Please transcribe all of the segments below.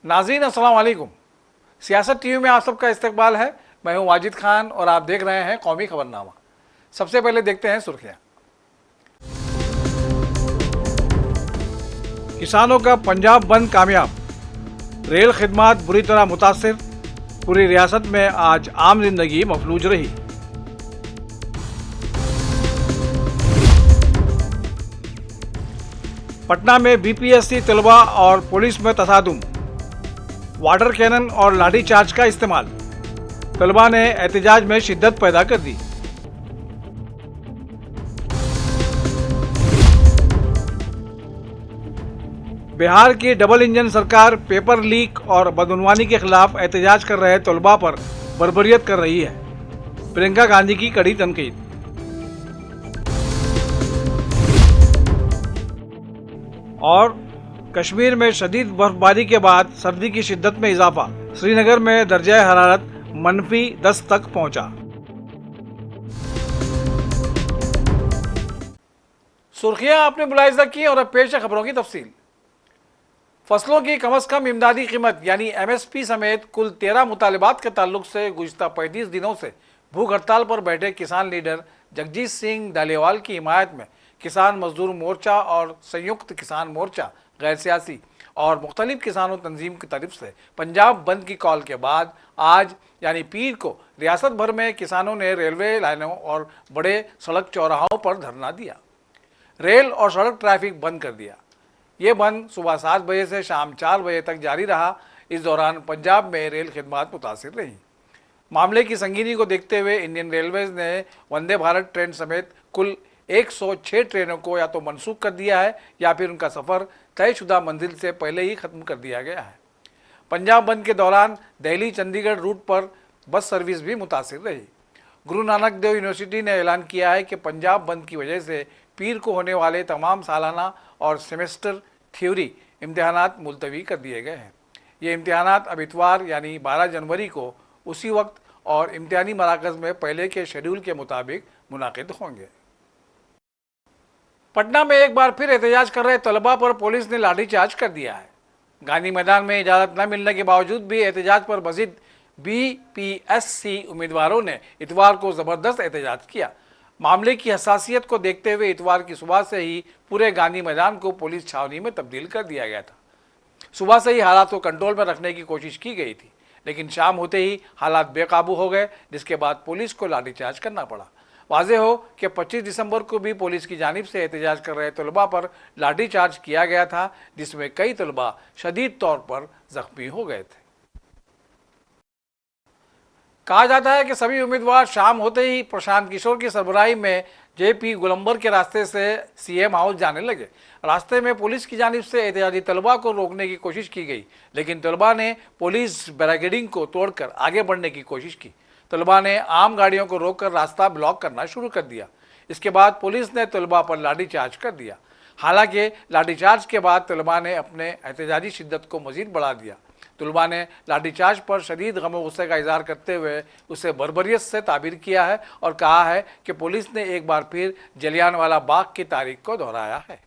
नाज़रीन अस्सलाम वालेकुम। सियासत टीवी में आप सबका इस्तकबाल है। मैं हूं वाजिद खान और आप देख रहे हैं कौमी खबरनामा। सबसे पहले देखते हैं सुर्खियां। किसानों का पंजाब बंद कामयाब, रेल खिदमात बुरी तरह मुतासिर, पूरी रियासत में आज आम जिंदगी मफलूज रही। पटना में बीपीएससी तलबा और पुलिस में तसादुम, वाटर कैनन और लाठीचार्ज का इस्तेमाल, तलबा ने एहतजाज में शिद्दत पैदा कर दी। बिहार की डबल इंजन सरकार पेपर लीक और बदउनवानी के खिलाफ एहतजाज कर रहे तलबा पर बर्बरियत कर रही है, प्रियंका गांधी की कड़ी तनकीद। और कश्मीर में शदीद बर्फबारी के बाद सर्दी की शिद्दत में इजाफा, श्रीनगर में दर्जा हरारत -10 तक पहुंचा। सुर्खियां आपने मुलाहिजा की और अब पेश है खबरों की तफसील। फसलों की कम से कम इमदादी कीमत यानी MSP समेत कुल 13 मुतालिबात के ताल्लुक से गुज़िश्ता 35 दिनों से भूख हड़ताल पर बैठे किसान लीडर जगजीत सिंह डालेवाल की हिमायत में किसान मजदूर मोर्चा और संयुक्त किसान मोर्चा गैर सियासी और मुख्तलिफ किसानों तंजीम की तरफ से पंजाब बंद की कॉल के बाद आज यानी पीर को रियासत भर में किसानों ने रेलवे लाइनों और बड़े सड़क चौराहों पर धरना दिया। रेल और सड़क ट्रैफिक बंद कर दिया। ये बंद सुबह 7 बजे से शाम 4 बजे तक जारी रहा। इस दौरान पंजाब में रेल खिदमात मुतासिर रही। मामले की संगीनी को देखते हुए इंडियन रेलवेज ने वंदे भारत ट्रेन समेत कुल 106 ट्रेनों को या तो मनसूख कर दिया है या फिर उनका सफ़र तयशुदा मंजिल से पहले ही ख़त्म कर दिया गया है। पंजाब बंद के दौरान दिल्ली चंडीगढ़ रूट पर बस सर्विस भी मुतासिर रही। गुरु नानक देव यूनिवर्सिटी ने ऐलान किया है कि पंजाब बंद की वजह से पीर को होने वाले तमाम सालाना और सेमेस्टर थ्योरी इम्तहानात मुलतवी कर दिए गए हैं। ये इम्तहानात अब इतवार यानी 12 जनवरी को उसी वक्त और इम्तिहानी मराकज़ में पहले के शेड्यूल के मुताबिक मुनाकिद होंगे। पटना में एक बार फिर एहतजाज कर रहे तलबा पर पुलिस ने लाठीचार्ज कर दिया है। गांधी मैदान में इजाज़त न मिलने के बावजूद भी एहतजाज पर मजीद BPSC उम्मीदवारों ने इतवार को ज़बरदस्त एहतजाज किया। मामले की हसासियत को देखते हुए इतवार की सुबह से ही पूरे गांधी मैदान को पुलिस छावनी में तब्दील कर दिया गया था। सुबह से ही हालात को कंट्रोल में रखने की कोशिश की गई थी, लेकिन शाम होते ही हालात बेकाबू हो गए, जिसके बाद पुलिस को लाठीचार्ज करना पड़ा। वाज़े हो कि 25 दिसंबर को भी पुलिस की जानिब से एहतजाज कर रहे तलबा पर लाठीचार्ज किया गया था, जिसमें कई तलबा शदीद तौर पर जख्मी हो गए थे। कहा जाता है कि सभी उम्मीदवार शाम होते ही प्रशांत किशोर की सरबराही में JP गोलंबर के रास्ते से CM हाउस जाने लगे। रास्ते में पुलिस की जानिब से एहतजाजी तलबा को रोकने की कोशिश की गई, लेकिन तलबा ने पुलिस बैरिकेडिंग को तोड़कर आगे बढ़ने की कोशिश की। तलबा ने आम गाड़ियों को रोककर रास्ता ब्लॉक करना शुरू कर दिया। इसके बाद पुलिस ने तलबा पर लाठीचार्ज कर दिया। हालांकि लाठीचार्ज के बाद तलबा ने अपने एहतजाजी शिद्दत को मजीद बढ़ा दिया। तलबा ने लाठीचार्ज पर शदीद गम गुस्से का इजहार करते हुए उसे बर्बरियत से ताबीर किया है और कहा है कि पुलिस ने एक बार फिर जलियांवाला बाग की तारीख को दोहराया है।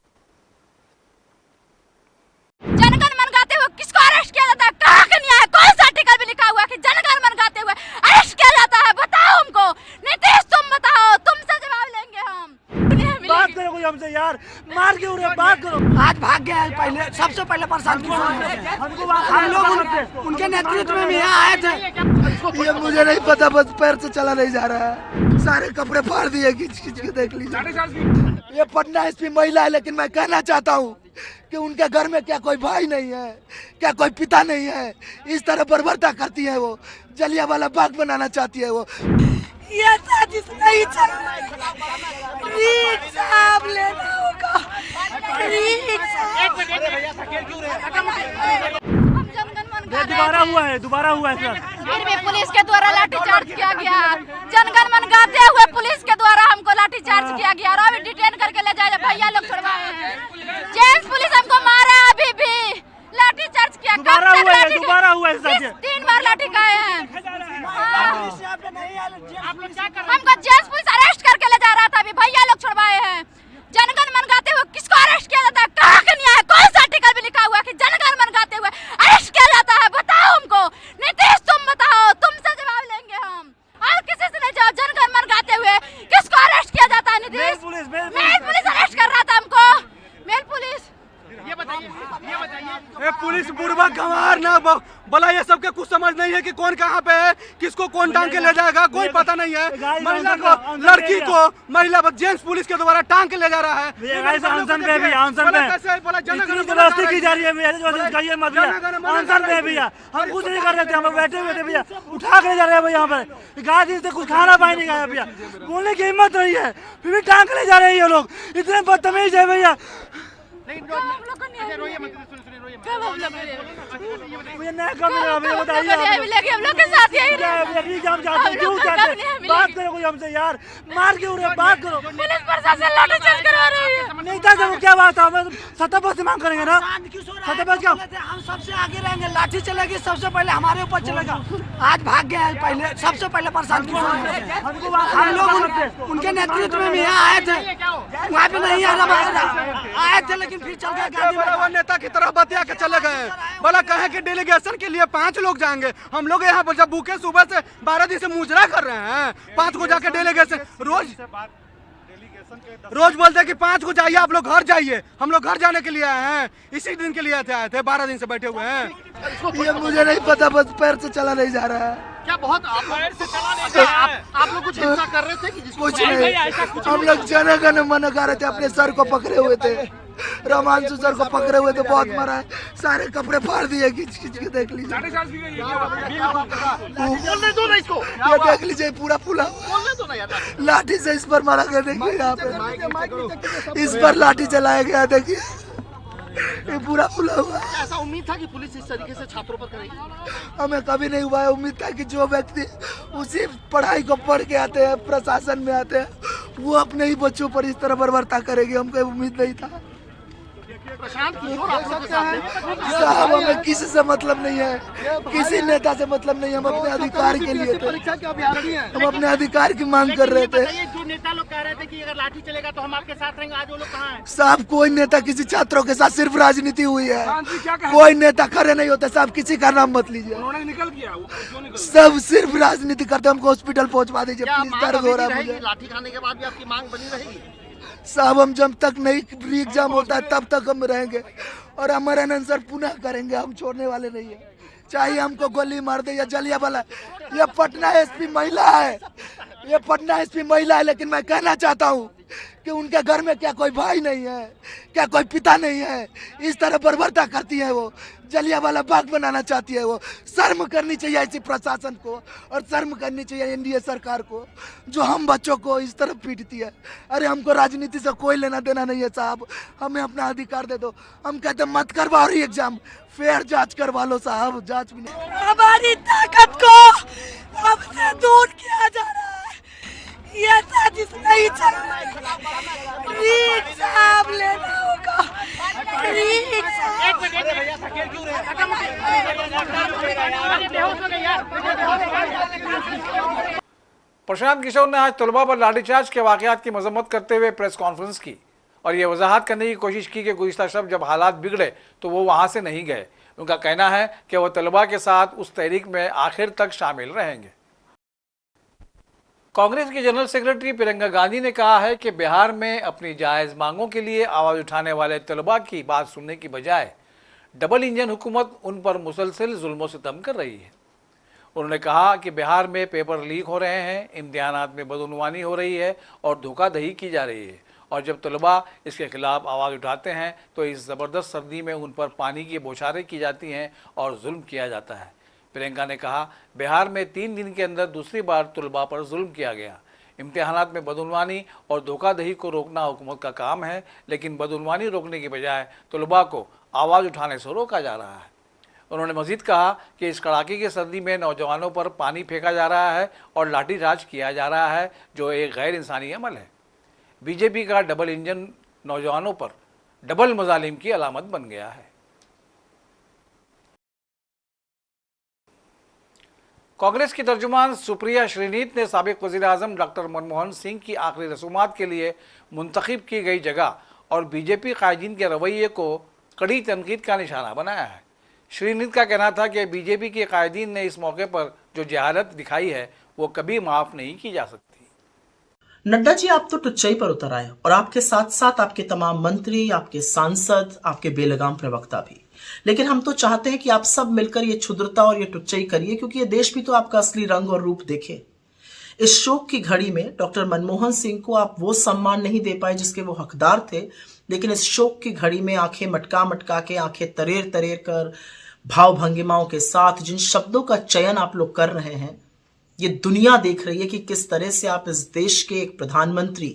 जनगण मन गाते हुए किसको अरेस्ट किया जाता है? कहाँ का न्याय? कौन सा आर्टिकल में लिखा हुआ है कि जनगण मन गाते हुए अरेस्ट किया जाता है? बताओ हमको। नीतीश तुम बताओ, तुमसे जवाब लेंगे हम। बात करो कोई हमसे यार, मार के उन्हें बात करो। आज भाग गया है, पहले सबसे पहले प्रशांत किशोर, हम लोग उनके नेतृत्व में यहाँ आए थे। ये मुझे नहीं पता, बस पैर से चला नहीं जा रहा है, सारे कपड़े फाड़ दिए, खींच खींच के देख लीजिए। ये पटना SP महिला है, लेकिन मैं कहना चाहता हूँ कि उनके घर में क्या कोई भाई नहीं है, क्या कोई पिता नहीं है? इस तरह बर्बरता करती है वो, जलियांवाला बाग बनाना चाहती है वो। ये साजिश नहीं चल लेना होगा। दोबारा हुआ है सर। फिर भी पुलिस के द्वारा लाठीचार्ज किया गया। जनगण मन गाते हुए पुलिस के द्वारा हमको लाठीचार्ज किया गया और अभी डिटेन करके ले जाए। भैया लोग छुड़वाए हैं। जेंट्स पुलिस हमको मारा, अभी भी लाठीचार्ज किया। दोबारा हुआ है सर। 3 बार लाठी खाए हैं। हमको जेंट्स पुलिस अरेस्ट करके ले जा रहा था, अभी भैया लोग छुड़वाए हैं। जनगण मन गाते हुए किसको अरेस्ट किया जाता है? कहाँ का न्याय? कौन सा आर्टिकल में लिखा हुआ है कि जनगण मन गाते हुए अरेस्ट किया जाता पुलिस बुर्बक गंवार ना बोला, ये सबके कुछ समझ नहीं है कि कौन कहाँ पे है, किसको कौन टांग के ले जाएगा, कोई पता नहीं है। महिला को, लड़की को, महिला जेंट्स पुलिस के द्वारा टांग के ले जा रहा है। जबरदस्ती की जा रही है भैया, हम कुछ नहीं कर रहे थे, हम बैठे हुए थे भैया, उठा के ले जा रहे हैं भैया। यहाँ पे गाड़ी से कुछ खाना पानी नहीं खाया भैया, बोलने की हिम्मत नहीं है, फिर भी टांग के ले जा रहे हैं ये लोग। इतने बदतमीज है भैया। मुझे नहीं कब मिला भैया, बताइए हम लोग के साथ यही हम जाते हैं, क्यों जाते हैं? बात करो कोई हमसे यार, मार के उड़े बात करो। पुलिस प्रशासन लाठीचार्ज करवा रही है। नहीं था जब क्या बात है, हमें सत्तापद से मांग करेंगे ना, सत्तापद क्या? हम सबसे आगे रहेंगे, लाठी चलेगी सबसे पहले हमारे ऊपर चलेगा। आज भाग गए हैं, पहले सबसे पहले परेशान हम लोग उनके नेतृत्व में यहाँ आए थे, वहाँ पे नहीं आए थे, लेकिन फिर चल गए। नेता की तरह बतिया के चले गए, बोला कहे कि डेलीगेशन के लिए 5 लोग जाएंगे। हम लोग यहाँ पर जब भूखे सुबह से 12 दिन से मुजरा कर रहे हैं, 5 को जाके डेलीगेशन रोज बोलते हैं कि 5 को जाइए, आप लोग घर जाइए। हम लोग घर जाने के लिए आए हैं, इसी दिन के लिए आए थे, 12 दिन से बैठे हुए हैं। ये मुझे नहीं पता, बस पैर से चला नहीं जा रहा है। क्या बहुत आप पैर से चला नहीं जा रहा? आप लोग कुछ हिंसा कर रहे थे कि कुछ नहीं, हम लोग जन गण मन गा रहे थे, अपने सर को पकड़े हुए थे, रोमांचु सर को पकड़े हुए थे, बहुत मारा है, सारे कपड़े फाड़ दिए, खींच के देख लीजिए, ये देख लीजिए पूरा फूला लाठी से इस पर मारा गया। देखिए यहाँ पे इस पर लाठी चलाया गया, देखिए ये पूरा फूला हुआ। ऐसा उम्मीद था कि पुलिस इस तरीके से छात्रों पर करेगी? हमें कभी नहीं हुआ है, उम्मीद था कि जो व्यक्ति उसी पढ़ाई को पढ़ के आते हैं, प्रशासन में आते हैं, वो अपने ही बच्चों पर इस तरह बर्बरता करेगी, हमको उम्मीद नहीं था। प्रशांत किशोर आप लोगों के सामने साहब हमें किसी से मतलब नहीं है, किसी नेता से मतलब नहीं, हम अपने अधिकार के लिए थे, परीक्षा के अभ्यर्थी हैं। हम अपने अधिकार की मांग कर रहे थे। जो नेता लोग कह रहे थे कि अगर लाठी चलेगा तो हम आपके साथ रहेंगे, आज वो लोग कहाँ हैं? साहब कोई नेता किसी छात्रों के साथ, सिर्फ राजनीति हुई है, कोई नेता खड़े नहीं होते साहब, किसी का नाम मत लीजिए, सब सिर्फ राजनीति करते। हमको हॉस्पिटल पहुंचवा दीजिए प्लीज, दर्द हो रहा है मुझे। लाठी खाने के बाद भी आपकी मांग बनी रहेगी? साहब हम जब तक नहीं एग्जाम होता है तब तक हम रहेंगे, और अमर आंसर पुनः करेंगे, हम छोड़ने वाले नहीं है। चाहे हमको गोली मार दे या जलिया वाला। ये पटना एसपी महिला है, ये पटना एसपी महिला है, लेकिन मैं कहना चाहता हूँ कि उनके घर में क्या कोई भाई नहीं है, क्या कोई पिता नहीं है, इस तरह बर्बरता करती है वो, जलियांवाला बाग बनाना चाहती है वो। शर्म करनी चाहिए ऐसी प्रशासन को, और शर्म करनी चाहिए एनडीए सरकार को, जो हम बच्चों को इस तरह पीटती है। अरे हमको राजनीति से कोई लेना देना नहीं है साहब, हमें अपना अधिकार दे दो। हम कहते मत करवाओ एग्जाम, फेयर जांच करवा लो साहब, जांच भी नहीं। हमारी ताकत को हमसे दूर किया जा रहा है, ये साजिश नहीं चल रही, साहब लेना होगा। प्रशांत किशोर ने आज तलबा पर लाठीचार्ज के वाकयात की मजम्मत करते हुए प्रेस कॉन्फ्रेंस की और ये वजाहत करने की कोशिश की कि गुज़िश्ता शब जब हालात बिगड़े तो वो वहाँ से नहीं गए। उनका कहना है कि वो तलबा के साथ उस तहरीक में आखिर तक शामिल रहेंगे। कांग्रेस की जनरल सेक्रेटरी प्रियंका गांधी ने कहा है कि बिहार में अपनी जायज़ मांगों के लिए आवाज़ उठाने वाले तलबा की बात सुनने की बजाय डबल इंजन हुकूमत उन पर मुसलसल जुल्म सितम कर रही है। उन्होंने कहा कि बिहार में पेपर लीक हो रहे हैं, इम्तिहानात में बदउनवानी हो रही है और धोखाधड़ी की जा रही है, और जब तलबा इसके खिलाफ आवाज़ उठाते हैं तो इस ज़बरदस्त सर्दी में उन पर पानी की बौछारें की जाती हैं और जुल्म किया जाता है। प्रियंका ने कहा, बिहार में 3 दिन के अंदर दूसरी बार तलबा पर जुल्म किया गया। इम्तिहानात में बदउनवानी और धोखाधड़ी को रोकना हुकूमत का काम है, लेकिन बदउनवानी रोकने की बजाय तलबा को आवाज़ उठाने से रोका जा रहा है। उन्होंने मजीद कहा कि इस कड़ाके की सर्दी में नौजवानों पर पानी फेंका जा रहा है और लाठीचार्ज किया जा रहा है, जो एक गैर इंसानी अमल है। बीजेपी का डबल इंजन नौजवानों पर डबल मजालिम की अलामत बन गया है। कांग्रेस की तर्जुमान सुप्रिया श्रीनीत ने साबिक वज़ीर-ए-आज़म डॉक्टर मनमोहन सिंह की आखिरी रसूमात के लिए मुंतखब की गई जगह और बीजेपी कायदीन के रवैये को कड़ी तनकीद का निशाना बनाया है। श्रीनीत का कहना था कि बीजेपी के कायदीन ने इस मौके पर जो जहालत दिखाई है वो कभी माफ़ नहीं की जा सकती। नड्डा जी, आप तो टुच्चई पर उतर आए और आपके साथ साथ आपके तमाम मंत्री, आपके सांसद, आपके बेलगाम प्रवक्ता भी। लेकिन हम तो चाहते हैं कि आप सब मिलकर ये क्षुद्रता और ये टुच्चई करिए, क्योंकि ये देश भी तो आपका असली रंग और रूप देखे। इस शोक की घड़ी में डॉक्टर मनमोहन सिंह को आप वो सम्मान नहीं दे पाए जिसके वो हकदार थे, लेकिन इस शोक की घड़ी में आंखें मटका मटका के, आंखें तरेर तरेर कर, भाव भंगिमाओं के साथ जिन शब्दों का चयन आप लोग कर रहे हैं, ये दुनिया देख रही है कि किस तरह से आप इस देश के एक प्रधानमंत्री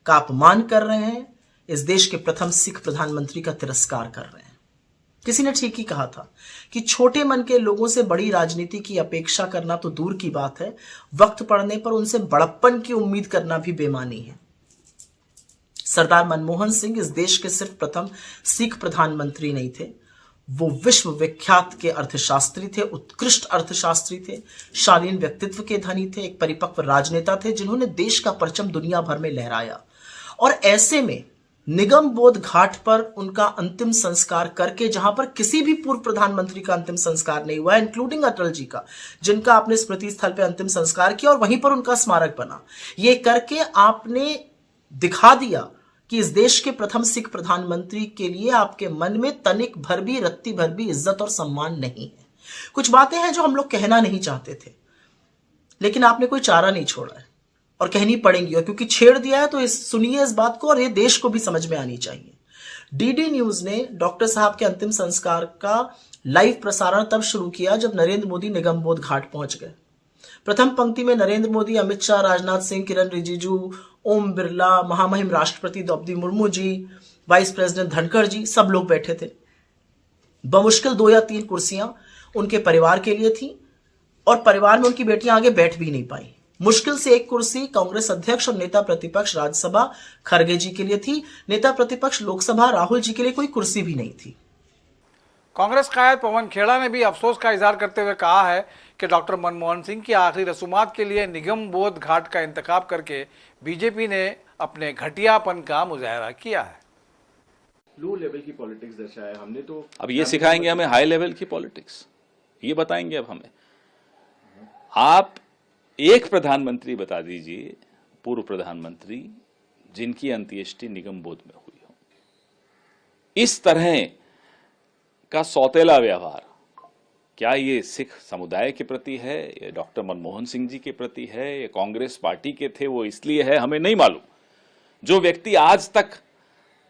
का अपमान कर रहे हैं, इस देश के प्रथम सिख प्रधानमंत्री का तिरस्कार कर रहे हैं। किसी ने ठीक ही कहा था कि छोटे मन के लोगों से बड़ी राजनीति की अपेक्षा करना तो दूर की बात है, वक्त पड़ने पर उनसे बड़प्पन की उम्मीद करना भी बेमानी है। सरदार मनमोहन सिंह इस देश के सिर्फ प्रथम सिख प्रधानमंत्री नहीं थे, वो विश्व विख्यात के अर्थशास्त्री थे, उत्कृष्ट अर्थशास्त्री थे, शालीन व्यक्तित्व के धनी थे, एक परिपक्व राजनेता थे जिन्होंने देश का परचम दुनिया भर में लहराया। और ऐसे में निगम बोध घाट पर उनका अंतिम संस्कार करके, जहां पर किसी भी पूर्व प्रधानमंत्री का अंतिम संस्कार नहीं हुआ, इंक्लूडिंग अटल जी का, जिनका आपने स्मृति स्थल पर अंतिम संस्कार किया और वहीं पर उनका स्मारक बना, ये करके आपने दिखा दिया कि इस देश के प्रथम सिख प्रधानमंत्री के लिए आपके मन में तनिक भर भी, रत्ती भर भी इज्जत और सम्मान नहीं है। कुछ बातें हैं जो हम लोग कहना नहीं चाहते थे, लेकिन आपने कोई चारा नहीं छोड़ा है और कहनी पड़ेंगी, और क्योंकि छेड़ दिया है तो सुनिए इस बात को, और ये देश को भी समझ में आनी चाहिए। डीडी न्यूज ने डॉक्टर साहब के अंतिम संस्कार का लाइव प्रसारण तब शुरू किया जब नरेंद्र मोदी निगम बोध घाट पहुंच गए। प्रथम पंक्ति में नरेंद्र मोदी, अमित शाह, राजनाथ सिंह, किरण रिजिजू, ओम बिरला, महामहिम राष्ट्रपति द्रौपदी मुर्मू जी, वाइस प्रेसिडेंट धनखड़ जी, सब लोग बैठे थे। बमुश्किल 2 या 3 कुर्सियां उनके परिवार के लिए थी और परिवार में उनकी बेटियां आगे बैठ भी नहीं पाई। मुश्किल से 1 कुर्सी कांग्रेस अध्यक्ष और नेता प्रतिपक्ष राज्यसभा खड़गे जी के लिए थी। नेता प्रतिपक्ष लोकसभा राहुल जी के लिए कोई कुर्सी भी नहीं थी। कांग्रेस कायद पवन खेड़ा ने भी अफसोस का इजहार करते हुए कहा है कि डॉक्टर मनमोहन सिंह की आखिरी रसूमात के लिए निगम बोध घाट का इंतखाब करके बीजेपी ने अपने घटियापन का मुजाहरा किया है। लो लेवल की पॉलिटिक्स दर्शाया हमने, तो अब ये सिखाएंगे हमें हाई लेवल की पॉलिटिक्स, ये बताएंगे अब हमें। आप एक प्रधानमंत्री बता दीजिए, पूर्व प्रधानमंत्री, जिनकी अंत्येष्टि निगम बोध में हुई हो। इस तरह का सौतेला व्यवहार क्या ये सिख समुदाय के प्रति है, ये डॉक्टर मनमोहन सिंह जी के प्रति है, ये कांग्रेस पार्टी के थे वो इसलिए है, हमें नहीं मालूम। जो व्यक्ति आज तक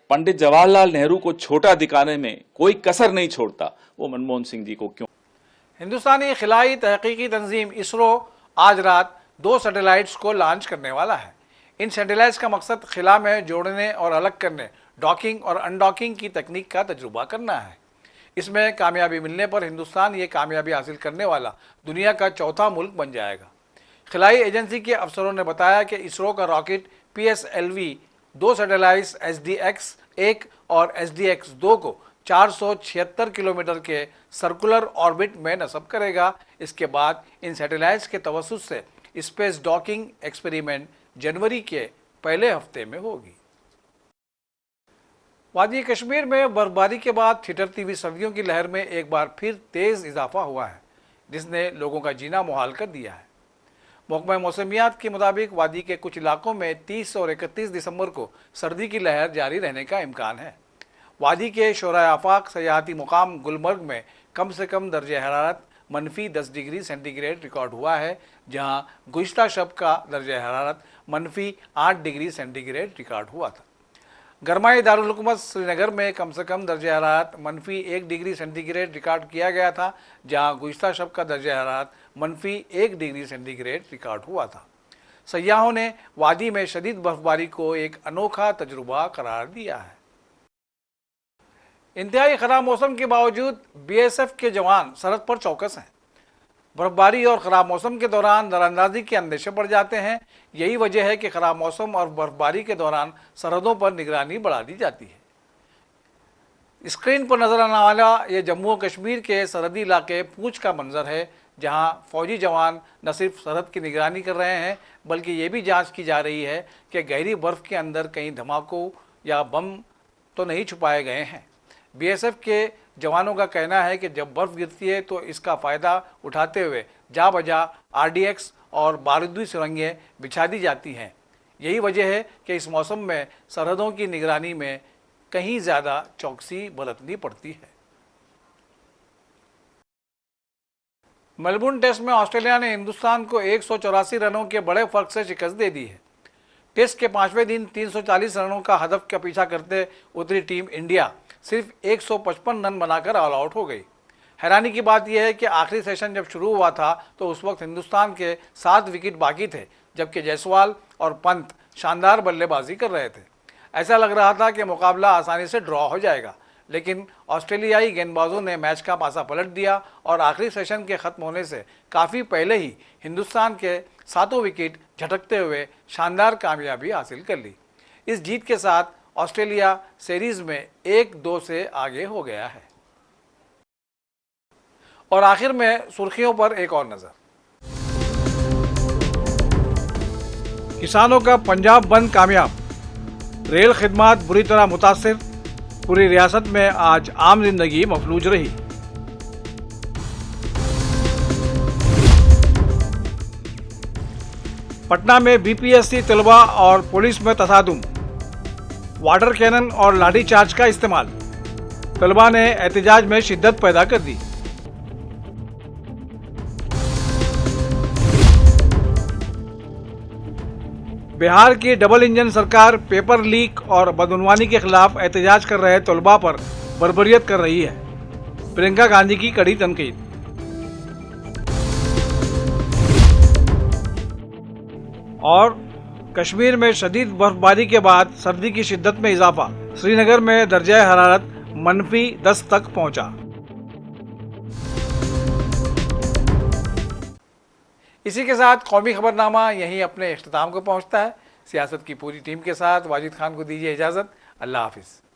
पंडित जवाहरलाल नेहरू को छोटा दिखाने में कोई कसर नहीं छोड़ता, वो मनमोहन सिंह जी को क्यों? हिंदुस्तानी खिलाई तहकीकी तंजीम इसरो आज रात 2 सैटेलाइट्स को लॉन्च करने वाला है। इन सैटेलाइट्स का मकसद खिला में जोड़ने और अलग करने, डॉकिंग और अनडॉकिंग की तकनीक का तजुर्बा करना है। इसमें कामयाबी मिलने पर हिंदुस्तान ये कामयाबी हासिल करने वाला दुनिया का चौथा मुल्क बन जाएगा। खिलाई एजेंसी के अफसरों ने बताया कि इसरो का रॉकेट PSLV 2 सैटेलाइट्स SDX-1 और SDX-2 को 476 किलोमीटर के सर्कुलर ऑर्बिट में नस्ब करेगा। इसके बाद इन सैटेलाइट्स के तवस्सुत से स्पेस डॉकिंग एक्सपेरिमेंट जनवरी के पहले हफ्ते में होगी। वादी कश्मीर में बर्फबारी के बाद ठिठुरती हुई सर्दियों की लहर में एक बार फिर तेज इजाफा हुआ है, जिसने लोगों का जीना मुहाल कर दिया है। महकमा मौसमियात के मुताबिक वादी के कुछ इलाकों में 30 और 31 दिसंबर को सर्दी की लहर जारी रहने का इम्कान है। वादी के शोरा आफाक सयाहती मुकाम गुलमर्ग में कम से कम दर्जे हरारत -10 डिग्री सेंटीग्रेड रिकॉर्ड हुआ है, जहां गुज़िश्ता शब का दर्जे हरारत -8 डिग्री सेंटीग्रेड रिकॉर्ड हुआ था। गरमाई दारुल हुकूमत श्रीनगर में कम से कम दर्जे हरारत -1 डिग्री सेंटीग्रेड रिकॉर्ड किया गया था, जहां गुज़िश्ता शब का दर्जे हरारत -1 डिग्री सेंटीग्रेड रिकॉर्ड हुआ था। सयाहों ने वादी में शदीद बर्फबारी को एक अनोखा तजुर्बा करार दिया है। इंतहाई खराब मौसम के बावजूद BSF के जवान सरहद पर चौकस हैं। बर्फबारी और ख़राब मौसम के दौरान दरांदाजी के अंदेशे बढ़ जाते हैं। यही वजह है कि ख़राब मौसम और बर्फबारी के दौरान सरहदों पर निगरानी बढ़ा दी जाती है। स्क्रीन पर नजर आने वाला ये जम्मू और कश्मीर के सरहदी इलाके पूंछ का मंजर है, जहां फौजी जवान न सिर्फ सरहद की निगरानी कर रहे हैं, बल्कि ये भी जांच की जा रही है कि गहरी बर्फ़ के अंदर कहीं धमाकों या बम तो नहीं छुपाए गए हैं। BSF के जवानों का कहना है कि जब बर्फ़ गिरती है तो इसका फ़ायदा उठाते हुए जा बजा RDX और बारूदी सुरंगें बिछा दी जाती हैं। यही वजह है कि इस मौसम में सरहदों की निगरानी में कहीं ज़्यादा चौकसी बरतनी पड़ती है। मेलबोर्न टेस्ट में ऑस्ट्रेलिया ने हिंदुस्तान को 184 रनों के बड़े फर्क से शिकस्त दे दी है। टेस्ट के 5वें दिन 340 रनों का हदफ का पीछा करते उतरी टीम इंडिया सिर्फ 155 रन बनाकर ऑल आउट हो गई। हैरानी की बात यह है कि आखिरी सेशन जब शुरू हुआ था तो उस वक्त हिंदुस्तान के 7 विकेट बाकी थे, जबकि जायसवाल और पंत शानदार बल्लेबाजी कर रहे थे। ऐसा लग रहा था कि मुकाबला आसानी से ड्रॉ हो जाएगा, लेकिन ऑस्ट्रेलियाई गेंदबाजों ने मैच का पासा पलट दिया और आखिरी सेशन के खत्म होने से काफ़ी पहले ही हिंदुस्तान के 7 विकेट झटकते हुए शानदार कामयाबी हासिल कर ली। इस जीत के साथ ऑस्ट्रेलिया सीरीज में 1-2 से आगे हो गया है। और आखिर में सुर्खियों पर एक और नजर। किसानों का पंजाब बंद कामयाब, रेल खिदमत बुरी तरह मुतासिर, पूरी रियासत में आज आम जिंदगी मफलूज रही। पटना में बीपीएससी तलबा और पुलिस में तसादुम, वाटर कैनन और लाठीचार्ज का इस्तेमाल, तलबा ने एहतजाज में शिद्दत पैदा कर दी। बिहार की डबल इंजन सरकार पेपर लीक और बदउनवानी के खिलाफ एहतजाज कर रहे तलबा पर बर्बरियत कर रही है, प्रियंका गांधी की कड़ी तनकीद। और कश्मीर में शदीद बर्फबारी के बाद सर्दी की शिद्दत में इजाफा, श्रीनगर में दर्जा हरारत -10 तक पहुंचा। इसी के साथ कौमी खबरनामा यहीं अपने इख्तिताम को पहुंचता है। सियासत की पूरी टीम के साथ वाजिद खान को दीजिए इजाज़त। अल्लाह हाफिज़।